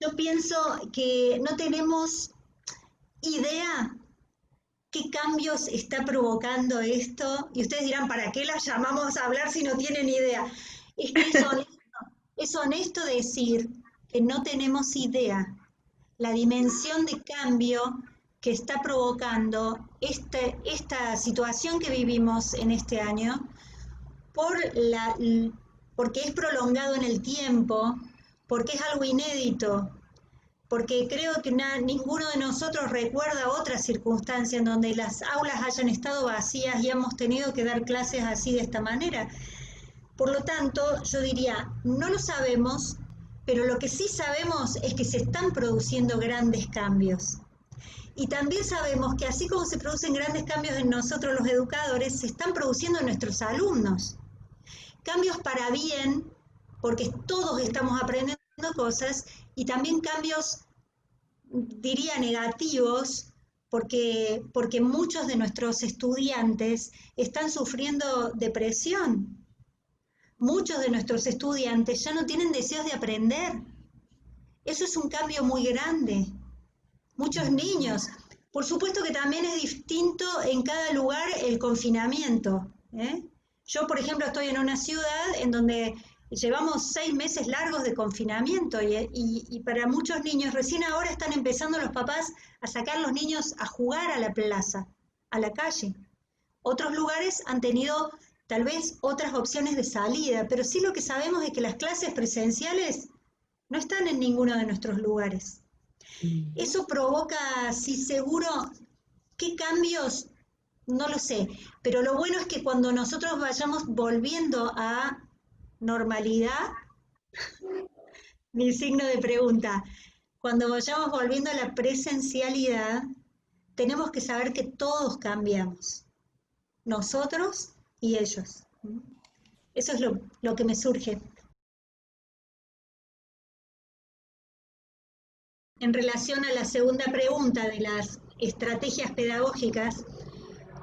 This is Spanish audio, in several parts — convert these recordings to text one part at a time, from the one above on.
Yo pienso que no tenemos idea qué cambios está provocando esto, y ustedes dirán, ¿para qué las llamamos a hablar si no tienen idea? Es que es honesto decir que no tenemos idea la dimensión de cambio que está provocando esta situación que vivimos en este año, por porque es prolongado en el tiempo, porque es algo inédito, porque creo que ninguno de nosotros recuerda otra circunstancia en donde las aulas hayan estado vacías y hemos tenido que dar clases así de esta manera. Por lo tanto, yo diría, no lo sabemos, pero lo que sí sabemos es que se están produciendo grandes cambios. Y también sabemos que así como se producen grandes cambios en nosotros los educadores, se están produciendo en nuestros alumnos. Cambios para bien, porque todos estamos aprendiendo cosas, y también cambios, diría, negativos, porque muchos de nuestros estudiantes están sufriendo depresión. Muchos de nuestros estudiantes ya no tienen deseos de aprender. Eso es un cambio muy grande. Muchos niños. Por supuesto que también es distinto en cada lugar el confinamiento, ¿eh? Yo, por ejemplo, estoy en una ciudad en donde llevamos 6 meses largos de confinamiento y para muchos niños recién ahora están empezando los papás a sacar a los niños a jugar a la plaza, a la calle. Otros lugares han tenido tal vez otras opciones de salida, pero sí lo que sabemos es que las clases presenciales no están en ninguno de nuestros lugares. Eso provoca, sí, seguro, ¿qué cambios? No lo sé, pero lo bueno es que cuando nosotros vayamos volviendo a normalidad, mi signo de pregunta, cuando vayamos volviendo a la presencialidad, tenemos que saber que todos cambiamos, nosotros y ellos. Eso es lo que me surge. En relación a la segunda pregunta de las estrategias pedagógicas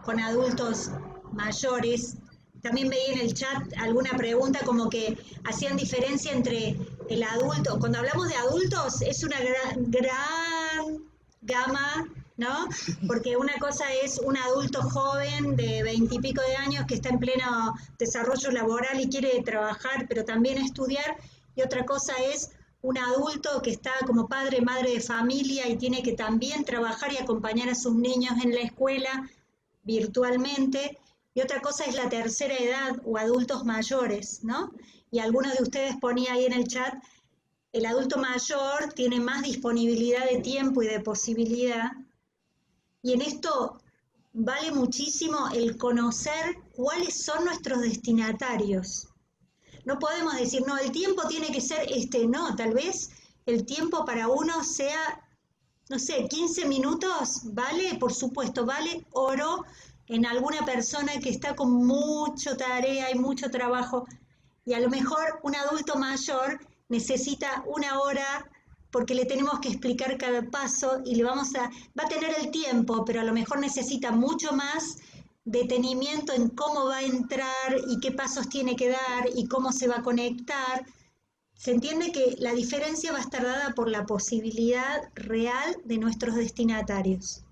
con adultos mayores, también veía en el chat alguna pregunta como que hacían diferencia entre el adulto. Cuando hablamos de adultos es una gran gama, ¿no? Porque una cosa es un adulto joven de 20 y pico de años que está en pleno desarrollo laboral y quiere trabajar, pero también estudiar, y otra cosa es un adulto que está como padre, madre de familia y tiene que también trabajar y acompañar a sus niños en la escuela virtualmente, y otra cosa es la tercera edad o adultos mayores, ¿no? Y algunos de ustedes ponía ahí en el chat, el adulto mayor tiene más disponibilidad de tiempo y de posibilidad, y en esto vale muchísimo el conocer cuáles son nuestros destinatarios. No podemos decir, no, el tiempo tiene que ser no, tal vez el tiempo para uno sea, no sé, 15 minutos, ¿vale? Por supuesto, vale oro en alguna persona que está con mucha tarea y mucho trabajo, y a lo mejor un adulto mayor necesita 1 hora porque le tenemos que explicar cada paso y va a tener el tiempo, pero a lo mejor necesita mucho más detenimiento en cómo va a entrar y qué pasos tiene que dar y cómo se va a conectar. Se entiende que la diferencia va a estar dada por la posibilidad real de nuestros destinatarios.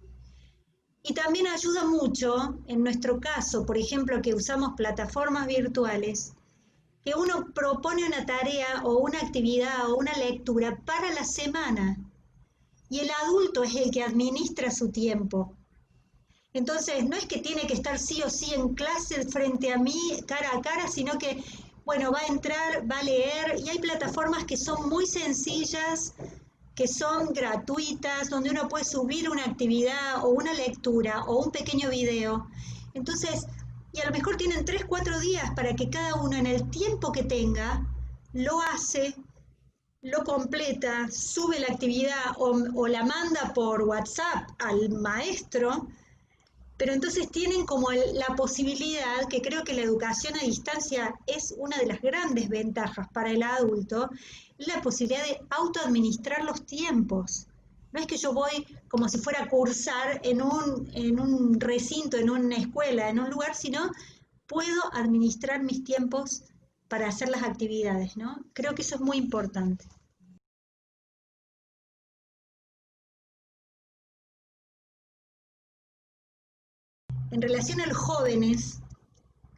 Y también ayuda mucho, en nuestro caso, por ejemplo, que usamos plataformas virtuales, que uno propone una tarea o una actividad o una lectura para la semana y el adulto es el que administra su tiempo. Entonces, no es que tiene que estar sí o sí en clase frente a mí, cara a cara, sino que, bueno, va a entrar, va a leer, y hay plataformas que son muy sencillas, que son gratuitas, donde uno puede subir una actividad o una lectura o un pequeño video. Entonces, y a lo mejor tienen 3, 4 días para que cada uno en el tiempo que tenga lo hace, lo completa, sube la actividad o la manda por WhatsApp al maestro, pero entonces tienen como la posibilidad, que creo que la educación a distancia es una de las grandes ventajas para el adulto, la posibilidad de autoadministrar los tiempos. No es que yo voy como si fuera a cursar en un recinto, en una escuela, en un lugar, sino puedo administrar mis tiempos para hacer las actividades, ¿no? Creo que eso es muy importante. En relación a los jóvenes,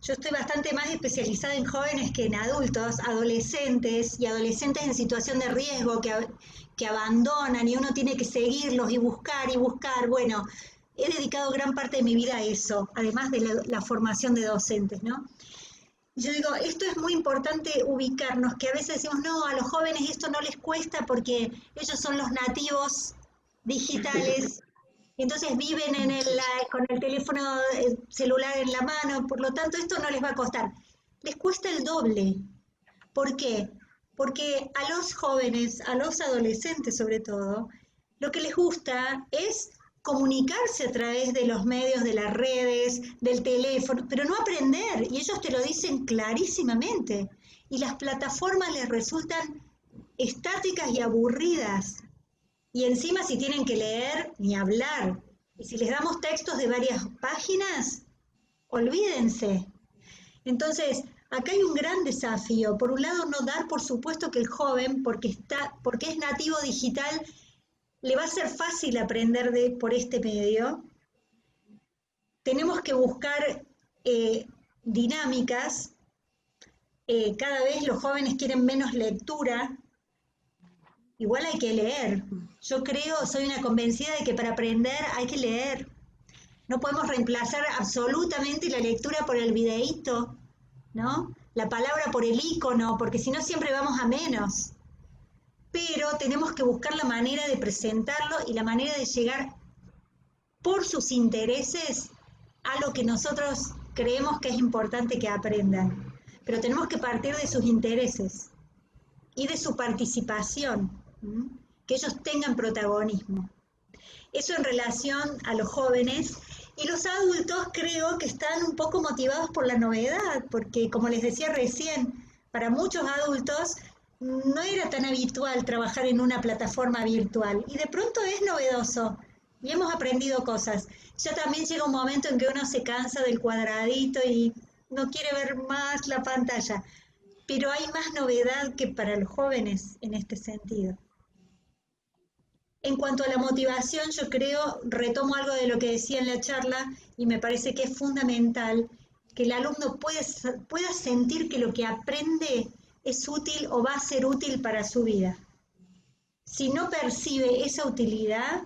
yo estoy bastante más especializada en jóvenes que en adultos, adolescentes y adolescentes en situación de riesgo que abandonan y uno tiene que seguirlos y buscar y buscar. Bueno, he dedicado gran parte de mi vida a eso, además de la formación de docentes, ¿no? Yo digo, esto es muy importante ubicarnos, que a veces decimos, no, a los jóvenes esto no les cuesta porque ellos son los nativos digitales, entonces viven con el teléfono celular en la mano, por lo tanto esto no les va a costar. Les cuesta el doble. ¿Por qué? Porque a los jóvenes, a los adolescentes sobre todo, lo que les gusta es comunicarse a través de los medios, de las redes, del teléfono, pero no aprender, y ellos te lo dicen clarísimamente. Y las plataformas les resultan estáticas y aburridas. Y encima si tienen que leer, ni hablar. Y si les damos textos de varias páginas, olvídense. Entonces, acá hay un gran desafío. Por un lado, no dar por supuesto que el joven, porque es nativo digital, le va a ser fácil aprender por este medio. Tenemos que buscar dinámicas. Cada vez los jóvenes quieren menos lectura. Igual hay que leer. Yo creo, soy una convencida de que para aprender hay que leer. No podemos reemplazar absolutamente la lectura por el videíto, ¿no? La palabra por el icono, porque si no siempre vamos a menos. Pero tenemos que buscar la manera de presentarlo y la manera de llegar por sus intereses a lo que nosotros creemos que es importante que aprendan. Pero tenemos que partir de sus intereses y de su participación, ¿m? Que ellos tengan protagonismo. Eso en relación a los jóvenes. Y los adultos creo que están un poco motivados por la novedad, porque como les decía recién, para muchos adultos no era tan habitual trabajar en una plataforma virtual y de pronto es novedoso y hemos aprendido cosas. Ya también llega un momento en que uno se cansa del cuadradito y no quiere ver más la pantalla, pero hay más novedad que para los jóvenes en este sentido. En cuanto a la motivación, yo creo, retomo algo de lo que decía en la charla y me parece que es fundamental que el alumno pueda sentir que lo que aprende es útil o va a ser útil para su vida. Si no percibe esa utilidad,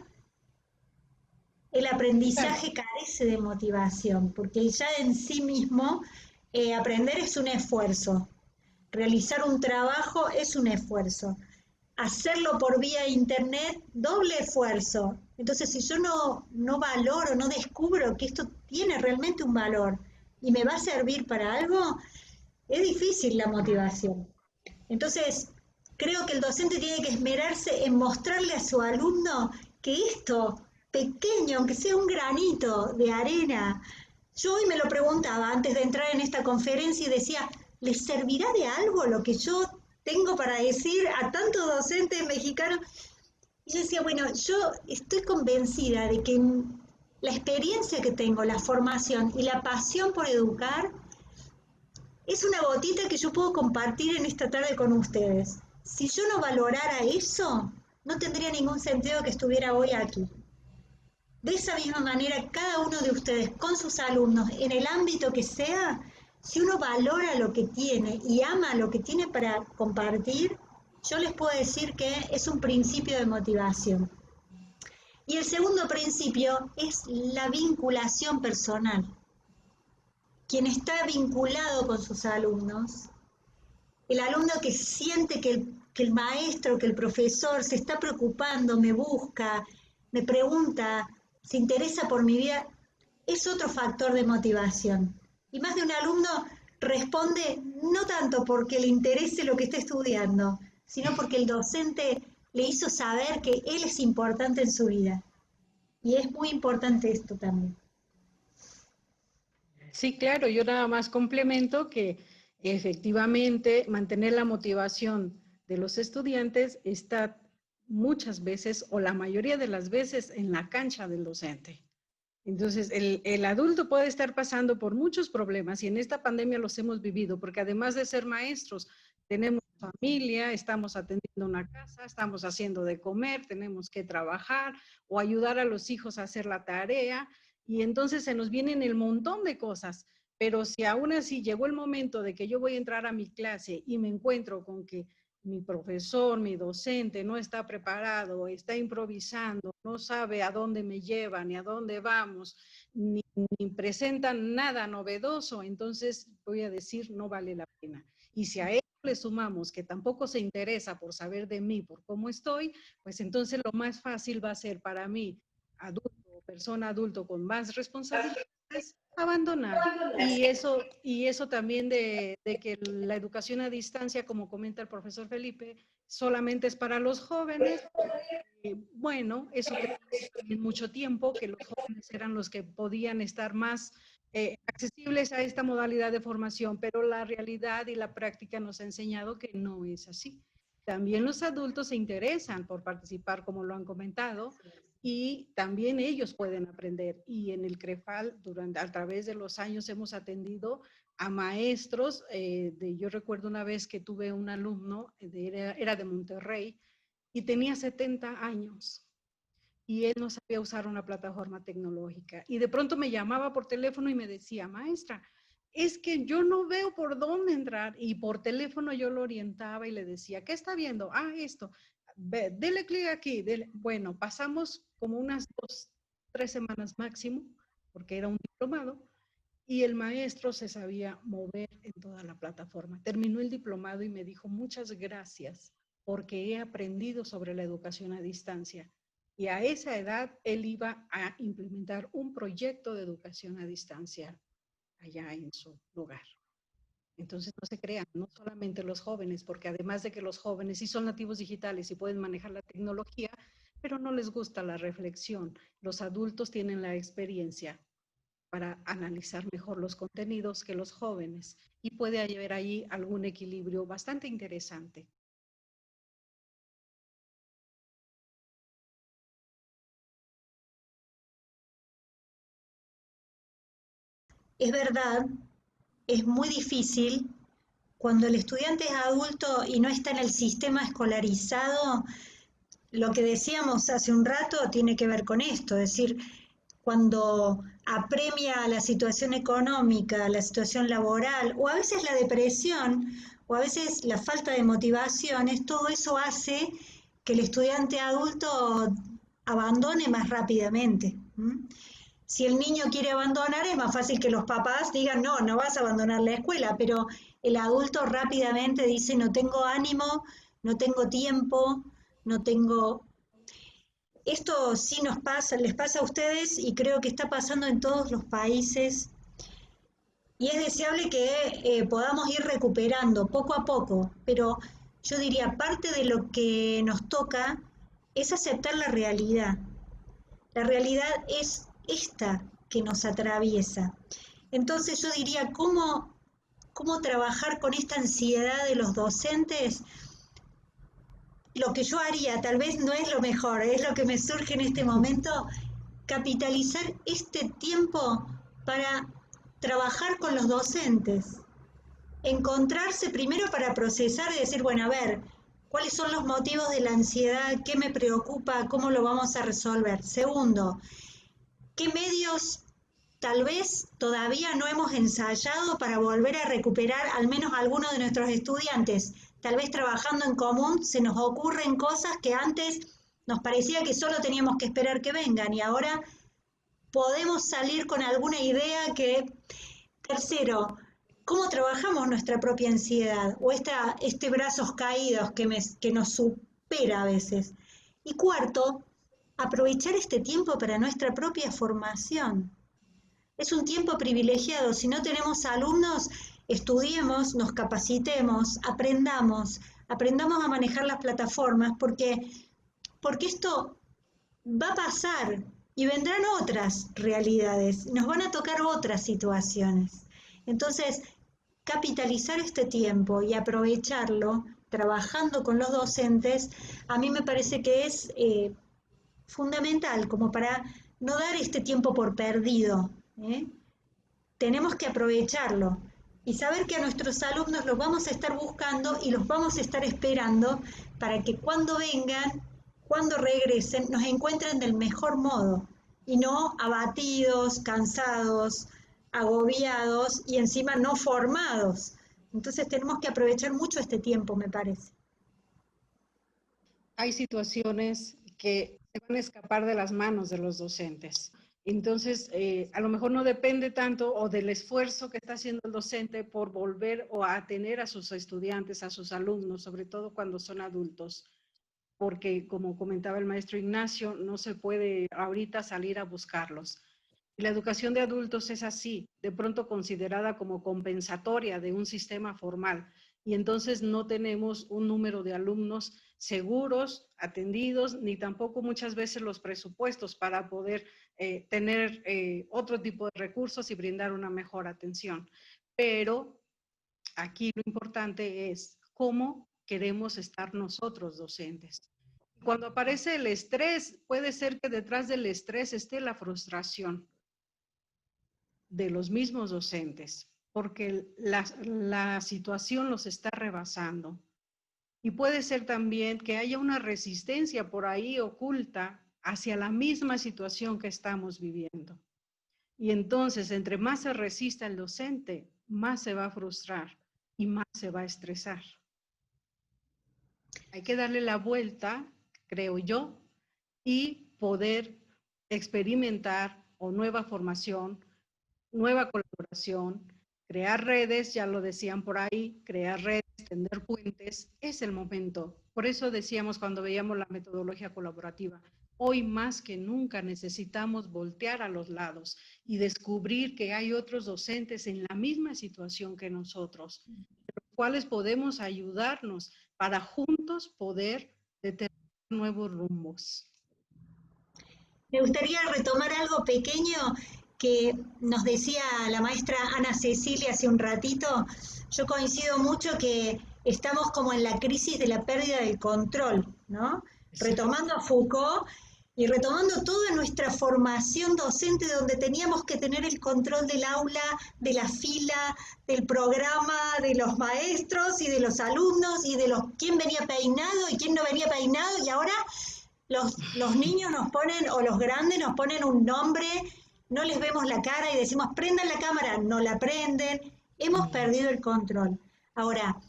el aprendizaje carece de motivación, porque ya en sí mismo aprender es un esfuerzo, realizar un trabajo es un esfuerzo. Hacerlo por vía internet, doble esfuerzo. Entonces, si yo no valoro, no descubro que esto tiene realmente un valor y me va a servir para algo, es difícil la motivación. Entonces, creo que el docente tiene que esmerarse en mostrarle a su alumno que esto pequeño, aunque sea un granito de arena, yo hoy me lo preguntaba antes de entrar en esta conferencia y decía, ¿les servirá de algo lo que yo tengo para decir a tantos docentes mexicanos? Y yo decía, bueno, yo estoy convencida de que la experiencia que tengo, la formación y la pasión por educar es una gotita que yo puedo compartir en esta tarde con ustedes. Si yo no valorara eso, no tendría ningún sentido que estuviera hoy aquí. De esa misma manera, cada uno de ustedes con sus alumnos, en el ámbito que sea, si uno valora lo que tiene y ama lo que tiene para compartir, yo les puedo decir que es un principio de motivación. Y el segundo principio es la vinculación personal. Quien está vinculado con sus alumnos, el alumno que siente que el maestro, que el profesor se está preocupando, me busca, me pregunta, se interesa por mi vida, es otro factor de motivación. Y más de un alumno responde no tanto porque le interese lo que está estudiando, sino porque el docente le hizo saber que él es importante en su vida. Y es muy importante esto también. Sí, claro, yo nada más complemento que efectivamente mantener la motivación de los estudiantes está muchas veces o la mayoría de las veces en la cancha del docente. Entonces, el adulto puede estar pasando por muchos problemas y en esta pandemia los hemos vivido, porque además de ser maestros, tenemos familia, estamos atendiendo una casa, estamos haciendo de comer, tenemos que trabajar o ayudar a los hijos a hacer la tarea Y entonces se nos vienen el montón de cosas. Pero si aún así llegó el momento de que yo voy a entrar a mi clase y me encuentro con que mi profesor, mi docente no está preparado, está improvisando, no sabe a dónde me lleva, ni a dónde vamos, ni presentan nada novedoso, entonces voy a decir, no vale la pena. Y si a ello le sumamos que tampoco se interesa por saber de mí, por cómo estoy, pues entonces lo más fácil va a ser para mí, adulto o persona adulto con más responsabilidades, abandonar. Y eso también de que la educación a distancia, como comenta el profesor Felipe, solamente es para los jóvenes. Bueno, eso que también mucho tiempo, que los jóvenes eran los que podían estar más accesibles a esta modalidad de formación, pero la realidad y la práctica nos ha enseñado que no es así. También los adultos se interesan por participar, como lo han comentado, y también ellos pueden aprender. Y en el CREFAL, a través de los años, hemos atendido a maestros. Yo recuerdo una vez que tuve un alumno, era de Monterrey, y tenía 70 años y él no sabía usar una plataforma tecnológica. Y de pronto me llamaba por teléfono y me decía, maestra, es que yo no veo por dónde entrar. Y por teléfono yo lo orientaba y le decía, ¿qué está viendo? Ah, esto. Dele clic aquí. Bueno, pasamos como unas 2, 3 semanas máximo, porque era un diplomado, y el maestro se sabía mover en toda la plataforma. Terminó el diplomado y me dijo, muchas gracias, porque he aprendido sobre la educación a distancia. Y a esa edad él iba a implementar un proyecto de educación a distancia allá en su lugar. Entonces no se crean, no solamente los jóvenes, porque además de que los jóvenes sí son nativos digitales y pueden manejar la tecnología, pero no les gusta la reflexión. Los adultos tienen la experiencia para analizar mejor los contenidos que los jóvenes y puede haber ahí algún equilibrio bastante interesante. Es verdad, es muy difícil cuando el estudiante es adulto y no está en el sistema escolarizado. Lo que decíamos hace un rato tiene que ver con esto, es decir, cuando apremia la situación económica, la situación laboral, o a veces la depresión, o a veces la falta de motivaciones, todo eso hace que el estudiante adulto abandone más rápidamente. Si el niño quiere abandonar, es más fácil que los papás digan, no, no vas a abandonar la escuela, pero el adulto rápidamente dice, no tengo ánimo, no tengo tiempo, no tengo. Esto sí nos pasa, les pasa a ustedes y creo que está pasando en todos los países y es deseable que podamos ir recuperando poco a poco, pero yo diría, parte de lo que nos toca es aceptar la realidad. La realidad es esta que nos atraviesa. Entonces yo diría, ¿cómo trabajar con esta ansiedad de los docentes? Lo que yo haría, tal vez no es lo mejor, es lo que me surge en este momento, capitalizar este tiempo para trabajar con los docentes, encontrarse primero para procesar y decir, bueno, a ver, ¿cuáles son los motivos de la ansiedad? ¿Qué me preocupa? ¿Cómo lo vamos a resolver? Segundo, ¿qué medios tal vez todavía no hemos ensayado para volver a recuperar al menos algunos de nuestros estudiantes? Tal vez trabajando en común se nos ocurren cosas que antes nos parecía que solo teníamos que esperar que vengan y ahora podemos salir con alguna idea que. Tercero, ¿cómo trabajamos nuestra propia ansiedad o este brazos caídos que nos supera a veces? Y cuarto, aprovechar este tiempo para nuestra propia formación. Es un tiempo privilegiado. Si no tenemos alumnos, estudiemos, nos capacitemos, aprendamos a manejar las plataformas, porque esto va a pasar y vendrán otras realidades, nos van a tocar otras situaciones. Entonces, capitalizar este tiempo y aprovecharlo trabajando con los docentes, a mí me parece que es fundamental como para no dar este tiempo por perdido. Tenemos que aprovecharlo y saber que a nuestros alumnos los vamos a estar buscando y los vamos a estar esperando para que cuando vengan, cuando regresen, nos encuentren del mejor modo. y no abatidos, cansados, agobiados y encima no formados. Entonces tenemos que aprovechar mucho este tiempo, me parece. Hay situaciones que se van a escapar de las manos de los docentes. Entonces, a lo mejor no depende tanto o del esfuerzo que está haciendo el docente por volver o a atender a sus estudiantes, a sus alumnos, sobre todo cuando son adultos, porque como comentaba el maestro Ignacio, no se puede ahorita salir a buscarlos. La educación de adultos es así, de pronto considerada como compensatoria de un sistema formal, y entonces no tenemos un número de alumnos seguros, atendidos, ni tampoco muchas veces los presupuestos para poder tener otro tipo de recursos y brindar una mejor atención. Pero aquí lo importante es cómo queremos estar nosotros docentes. Cuando aparece el estrés, puede ser que detrás del estrés esté la frustración de los mismos docentes, porque la situación los está rebasando. Y puede ser también que haya una resistencia por ahí oculta hacia la misma situación que estamos viviendo. Y entonces, entre más se resista el docente, más se va a frustrar y más se va a estresar. Hay que darle la vuelta, creo yo, y poder experimentar o nueva formación, nueva colaboración, crear redes, ya lo decían por ahí, crear redes, tender puentes, es el momento. Por eso decíamos cuando veíamos la metodología colaborativa, hoy más que nunca necesitamos voltear a los lados y descubrir que hay otros docentes en la misma situación que nosotros, los cuales podemos ayudarnos para juntos poder determinar nuevos rumbos. Me gustaría retomar algo pequeño que nos decía la maestra Ana Cecilia hace un ratito. Yo coincido mucho que estamos como en la crisis de la pérdida del control, ¿no? Retomando a Foucault y retomando toda nuestra formación docente donde teníamos que tener el control del aula, de la fila, del programa, de los maestros y de los alumnos y de los quién venía peinado y quién no venía peinado, y ahora los niños nos ponen, o los grandes nos ponen un nombre, no les vemos la cara y decimos, prendan la cámara, no la prenden, hemos perdido el control. Ahora,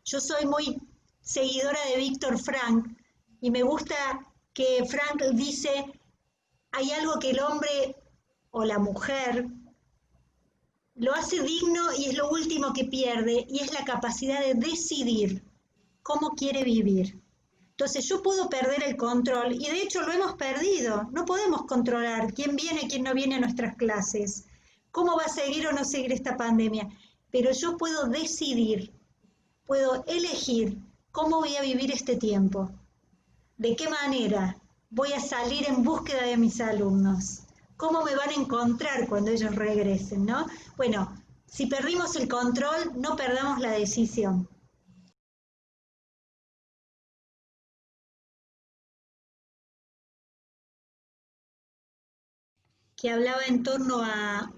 yo soy muy seguidora de Víctor Frank y me gusta que Frank dice, hay algo que el hombre o la mujer lo hace digno y es lo último que pierde, y es la capacidad de decidir cómo quiere vivir. Entonces yo puedo perder el control, y de hecho lo hemos perdido. No podemos controlar quién viene, quién no viene a nuestras clases, cómo va a seguir o no seguir esta pandemia. Pero yo puedo decidir, puedo elegir cómo voy a vivir este tiempo, de qué manera voy a salir en búsqueda de mis alumnos, cómo me van a encontrar cuando ellos regresen, ¿no? Bueno, si perdimos el control, no perdamos la decisión. Que hablaba en torno a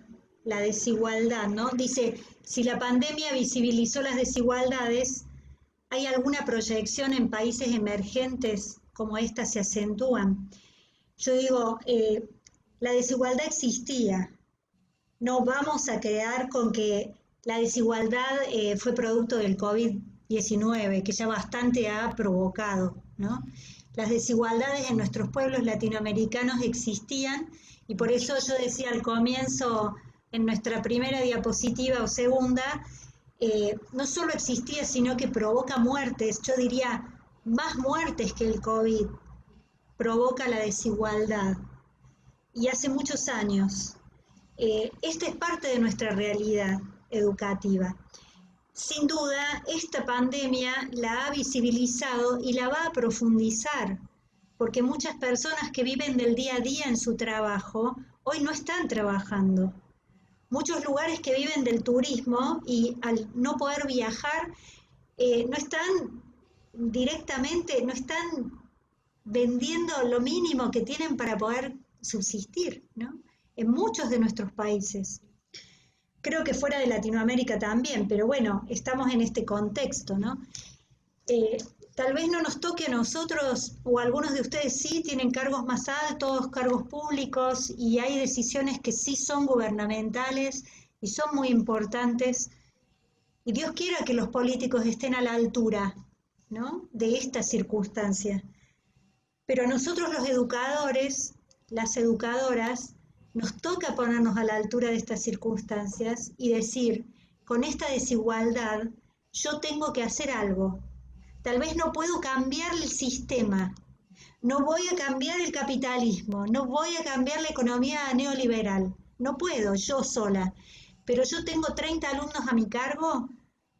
la desigualdad, ¿no? Dice, si la pandemia visibilizó las desigualdades, ¿hay alguna proyección en países emergentes como estas se acentúan? Yo digo, la desigualdad existía. No vamos a quedar con que la desigualdad fue producto del COVID-19, que ya bastante ha provocado, ¿no? Las desigualdades en nuestros pueblos latinoamericanos existían, y por eso yo decía al comienzo, en nuestra primera diapositiva o segunda, no solo existía, sino que provoca muertes, yo diría más muertes que el COVID, provoca la desigualdad. Y hace muchos años. Esta es parte de nuestra realidad educativa. Sin duda, esta pandemia la ha visibilizado y la va a profundizar, porque muchas personas que viven del día a día en su trabajo, hoy no están trabajando. Muchos lugares que viven del turismo y al no poder viajar, no están directamente, no están vendiendo lo mínimo que tienen para poder subsistir, ¿no? En muchos de nuestros países. Creo que fuera de Latinoamérica también, pero bueno, estamos en este contexto, ¿no? tal vez no nos toque a nosotros, o algunos de ustedes sí tienen cargos más altos, cargos públicos, y hay decisiones que sí son gubernamentales y son muy importantes. Y Dios quiera que los políticos estén a la altura, ¿no?, de esta circunstancia. Pero a nosotros los educadores, las educadoras, nos toca ponernos a la altura de estas circunstancias y decir, con esta desigualdad, yo tengo que hacer algo. Tal vez no puedo cambiar el sistema, no voy a cambiar el capitalismo, no voy a cambiar la economía neoliberal, no puedo yo sola, pero yo tengo 30 alumnos a mi cargo,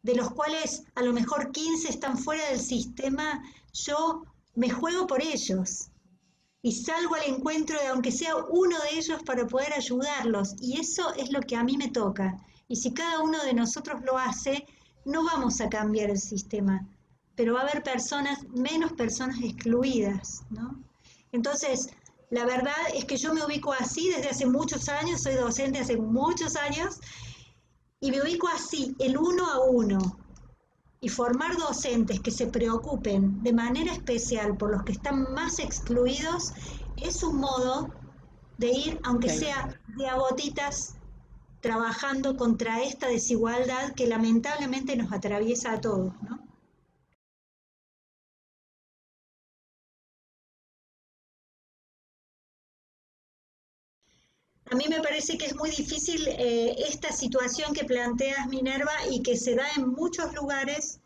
de los cuales a lo mejor 15 están fuera del sistema, yo me juego por ellos y salgo al encuentro de aunque sea uno de ellos para poder ayudarlos, y eso es lo que a mí me toca. Y si cada uno de nosotros lo hace, no vamos a cambiar el sistema, pero va a haber menos personas excluidas, ¿no? Entonces, la verdad es que yo me ubico así desde hace muchos años, soy docente hace muchos años, y me ubico así, el uno a uno. Y formar docentes que se preocupen de manera especial por los que están más excluidos es un modo de ir, aunque sea de a gotitas, trabajando contra esta desigualdad que lamentablemente nos atraviesa a todos, ¿no? A mí me parece que es muy difícil esta situación que planteas, Minerva, y que se da en muchos lugares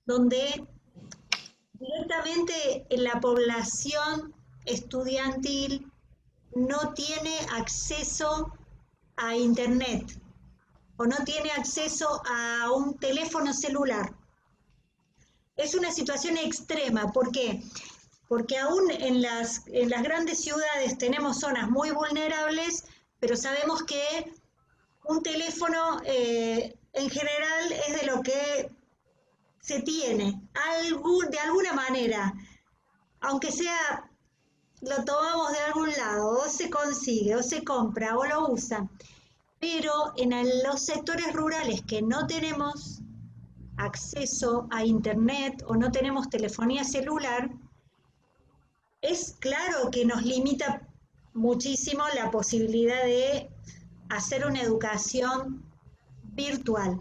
donde directamente la población estudiantil no tiene acceso a internet o no tiene acceso a un teléfono celular. Es una situación extrema. ¿Por qué? Porque aún en las grandes ciudades tenemos zonas muy vulnerables, pero sabemos que un teléfono en general es de lo que se tiene, de alguna manera, aunque sea lo tomamos de algún lado, o se consigue, o se compra, o lo usa. Pero en los sectores rurales que no tenemos acceso a internet o no tenemos telefonía celular, es claro que nos limita muchísimo la posibilidad de hacer una educación virtual.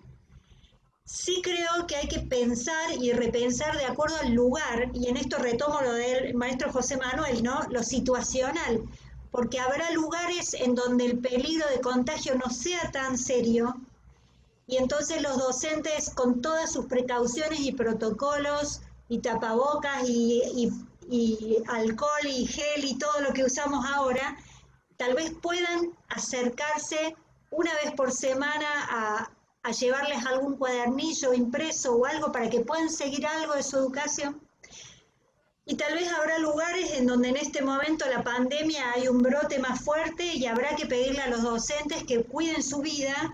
Sí creo que hay que pensar y repensar de acuerdo al lugar, y en esto retomo lo del maestro José Manuel, ¿no?, lo situacional, porque habrá lugares en donde el peligro de contagio no sea tan serio, y entonces los docentes, con todas sus precauciones y protocolos, y tapabocas, y alcohol, y gel, y todo lo que usamos ahora, tal vez puedan acercarse una vez por semana a llevarles algún cuadernillo impreso o algo para que puedan seguir algo de su educación. Y tal vez habrá lugares en donde en este momento la pandemia hay un brote más fuerte y habrá que pedirle a los docentes que cuiden su vida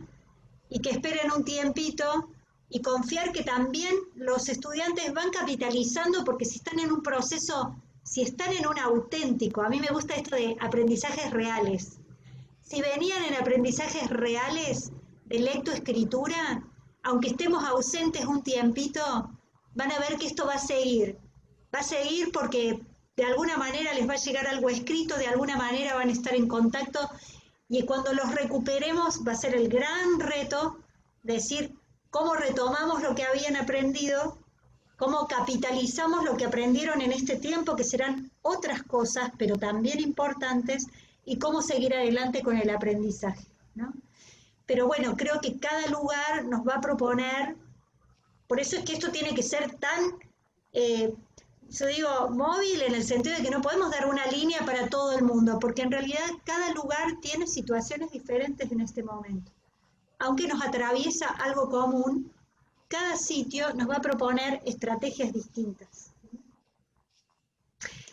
y que esperen un tiempito y confiar que también los estudiantes van capitalizando, porque si están en un proceso, si están en un auténtico, a mí me gusta esto de aprendizajes reales, si venían en aprendizajes reales de lectoescritura, aunque estemos ausentes un tiempito, van a ver que esto va a seguir porque de alguna manera les va a llegar algo escrito, de alguna manera van a estar en contacto, y cuando los recuperemos va a ser el gran reto decir cómo retomamos lo que habían aprendido, cómo capitalizamos lo que aprendieron en este tiempo, que serán otras cosas, pero también importantes, y cómo seguir adelante con el aprendizaje, ¿no? Pero bueno, creo que cada lugar nos va a proponer, por eso es que esto tiene que ser tan, yo digo, móvil, en el sentido de que no podemos dar una línea para todo el mundo, porque en realidad cada lugar tiene situaciones diferentes en este momento. Aunque nos atraviesa algo común, cada sitio nos va a proponer estrategias distintas.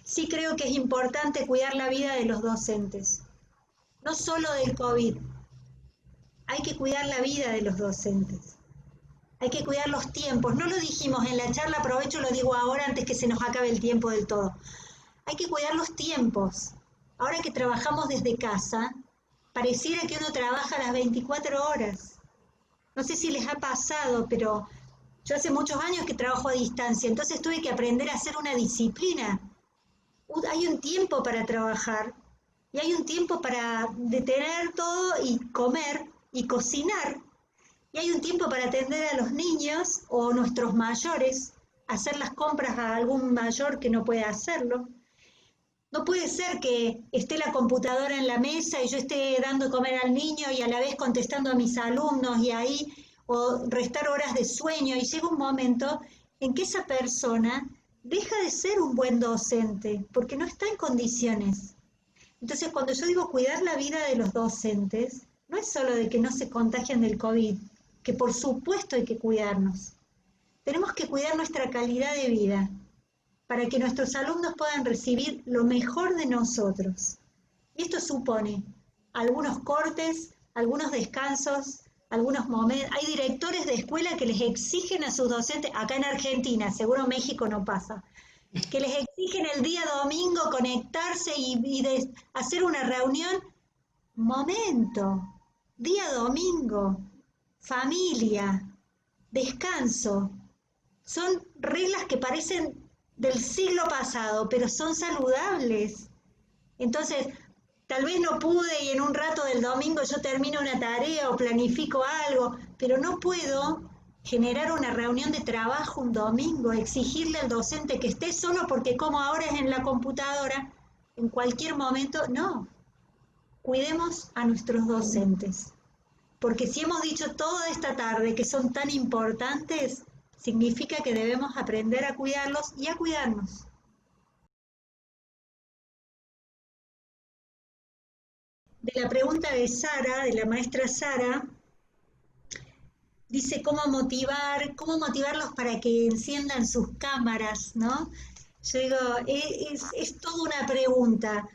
Sí creo que es importante cuidar la vida de los docentes, no solo del COVID. Hay que cuidar la vida de los docentes. Hay que cuidar los tiempos. No lo dijimos en la charla, aprovecho y lo digo ahora antes que se nos acabe el tiempo del todo. Hay que cuidar los tiempos. Ahora que trabajamos desde casa, pareciera que uno trabaja las 24 horas. No sé si les ha pasado, pero Yo hace muchos años que trabajo a distancia, entonces tuve que aprender a hacer una disciplina. Hay un tiempo para trabajar y hay un tiempo para detener todo y comer y cocinar. Y hay un tiempo para atender a los niños o nuestros mayores, hacer las compras a algún mayor que no puede hacerlo. No puede ser que esté la computadora en la mesa y yo esté dando comer al niño y a la vez contestando a mis alumnos y ahí, o restar horas de sueño, y llega un momento en que esa persona deja de ser un buen docente porque no está en condiciones. Entonces, cuando yo digo cuidar la vida de los docentes, no es solo de que no se contagien del COVID, que por supuesto hay que cuidarnos. Tenemos que cuidar nuestra calidad de vida para que nuestros alumnos puedan recibir lo mejor de nosotros. Y esto supone algunos cortes, algunos descansos, algunos momentos. Hay directores de escuela que les exigen a sus docentes, acá en Argentina, seguro México no pasa, que les exigen el día domingo conectarse y hacer una reunión. Momento, día domingo, familia, descanso. Son reglas que parecen del siglo pasado, pero son saludables. Entonces, tal vez no pude y en un rato del domingo yo termino una tarea o planifico algo, pero no puedo generar una reunión de trabajo un domingo, exigirle al docente que esté solo porque como ahora es en la computadora, en cualquier momento, no. Cuidemos a nuestros docentes, porque si hemos dicho toda esta tarde que son tan importantes, significa que debemos aprender a cuidarlos y a cuidarnos. De la pregunta de Sara, de la maestra Sara, dice cómo motivarlos para que enciendan sus cámaras, ¿no? Yo digo, es toda una pregunta.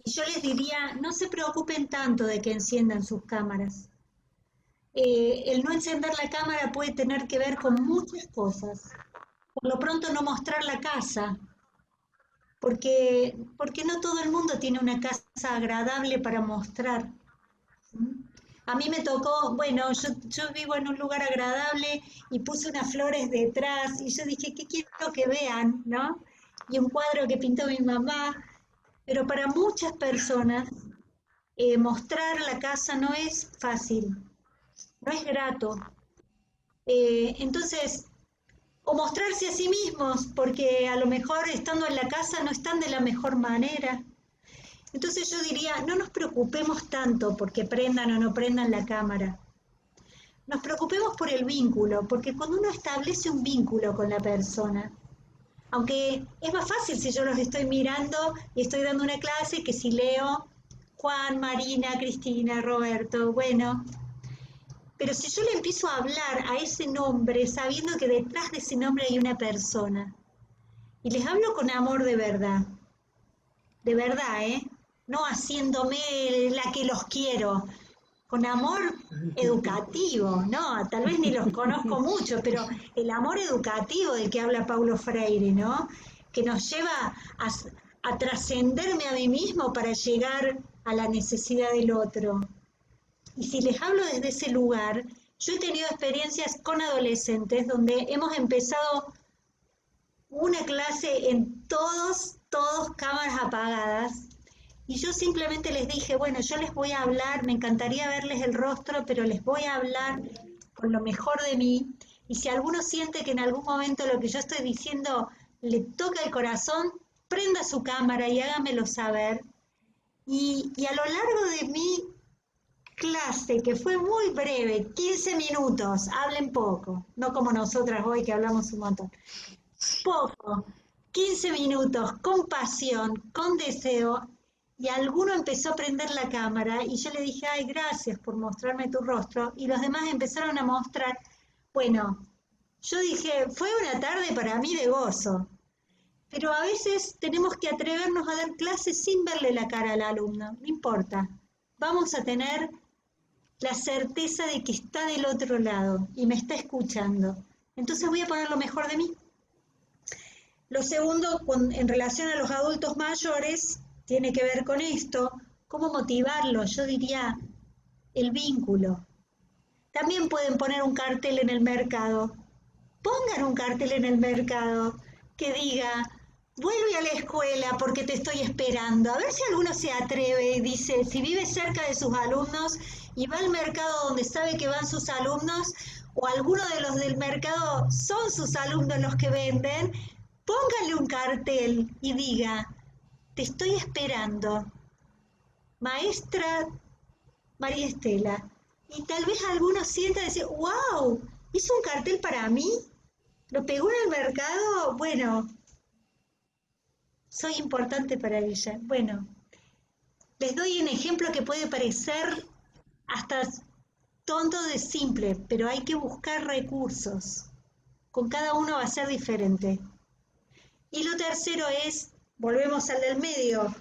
Y yo les diría, no se preocupen tanto de que enciendan sus cámaras. El no encender la cámara puede tener que ver con muchas cosas. Por lo pronto no mostrar la casa, porque no todo el mundo tiene una casa agradable para mostrar. A mí me tocó, bueno, yo vivo en un lugar agradable y puse unas flores detrás y yo dije, ¿qué quiero que vean? ¿No? Y un cuadro que pintó mi mamá, pero para muchas personas mostrar la casa no es fácil, no es grato. Entonces, o mostrarse a sí mismos, porque a lo mejor estando en la casa no están de la mejor manera. Entonces yo diría, no nos preocupemos tanto porque prendan o no prendan la cámara. Nos preocupemos por el vínculo, porque cuando uno establece un vínculo con la persona, aunque es más fácil si yo los estoy mirando y estoy dando una clase que si leo Juan, Marina, Cristina, Roberto, bueno, pero si yo le empiezo a hablar a ese nombre sabiendo que detrás de ese nombre hay una persona, y les hablo con amor de verdad, ¿eh? No haciéndome la que los quiero, con amor educativo, ¿no? Tal vez ni los conozco mucho, pero el amor educativo del que habla Paulo Freire, ¿no? Que nos lleva a trascenderme a mí mismo para llegar a la necesidad del otro. Y si les hablo desde ese lugar, yo he tenido experiencias con adolescentes donde hemos empezado una clase en todos cámaras apagadas, y yo simplemente les dije, bueno, yo les voy a hablar, me encantaría verles el rostro, pero les voy a hablar con lo mejor de mí, y si alguno siente que en algún momento lo que yo estoy diciendo le toca el corazón, prenda su cámara y hágamelo saber. Y a lo largo de mi clase, que fue muy breve, 15 minutos, hablen poco, no como nosotras hoy que hablamos un montón. Poco, 15 minutos, con pasión, con deseo, y alguno empezó a prender la cámara y yo le dije, ay, gracias por mostrarme tu rostro, y los demás empezaron a mostrar. Bueno, yo dije, fue una tarde para mí de gozo, pero a veces tenemos que atrevernos a dar clases sin verle la cara al alumno, no importa, vamos a tener la certeza de que está del otro lado y me está escuchando, entonces voy a poner lo mejor de mí. Lo segundo, en relación a los adultos mayores, tiene que ver con esto, cómo motivarlos, yo diría el vínculo. También pueden poner un cartel en el mercado, pongan un cartel en el mercado que diga, vuelve a la escuela porque te estoy esperando. A ver si alguno se atreve y dice, si vive cerca de sus alumnos y va al mercado donde sabe que van sus alumnos, o alguno de los del mercado son sus alumnos los que venden, póngale un cartel y diga, te estoy esperando, maestra María Estela. Y tal vez alguno sienta decir, wow, ¿hizo un cartel para mí? ¿Lo pegó en el mercado? Bueno, soy importante para ella. Bueno, les doy un ejemplo que puede parecer hasta tonto de simple, pero hay que buscar recursos. Con cada uno va a ser diferente. Y lo tercero es, volvemos al del medio,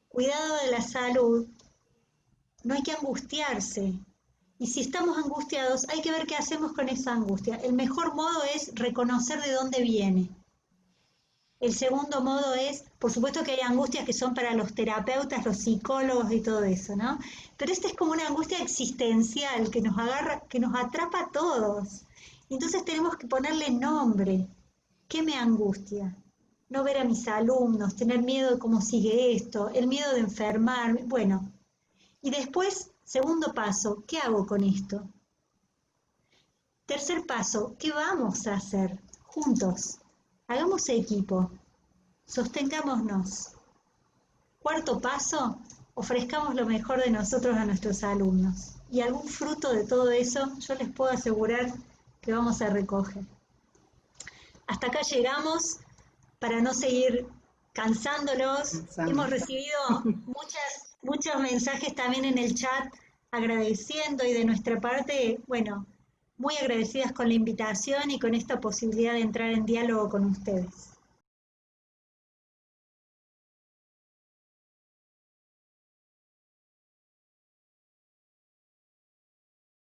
cuidado de la salud. No hay que angustiarse. Y si estamos angustiados, hay que ver qué hacemos con esa angustia. El mejor modo es reconocer de dónde viene. El segundo modo es, por supuesto que hay angustias que son para los terapeutas, los psicólogos y todo eso, ¿no? Pero esta es como una angustia existencial que nos agarra, que nos atrapa a todos. Entonces tenemos que ponerle nombre. ¿Qué me angustia? No ver a mis alumnos, tener miedo de cómo sigue esto, el miedo de enfermarme, bueno. Y después, segundo paso, ¿qué hago con esto? Tercer paso, ¿qué vamos a hacer juntos? Hagamos equipo, sostengámonos. Cuarto paso, ofrezcamos lo mejor de nosotros a nuestros alumnos. Y algún fruto de todo eso, yo les puedo asegurar que vamos a recoger. Hasta acá llegamos para no seguir cansándolos. Hemos recibido muchos mensajes también en el chat agradeciendo y de nuestra parte, bueno, muy agradecidas con la invitación y con esta posibilidad de entrar en diálogo con ustedes.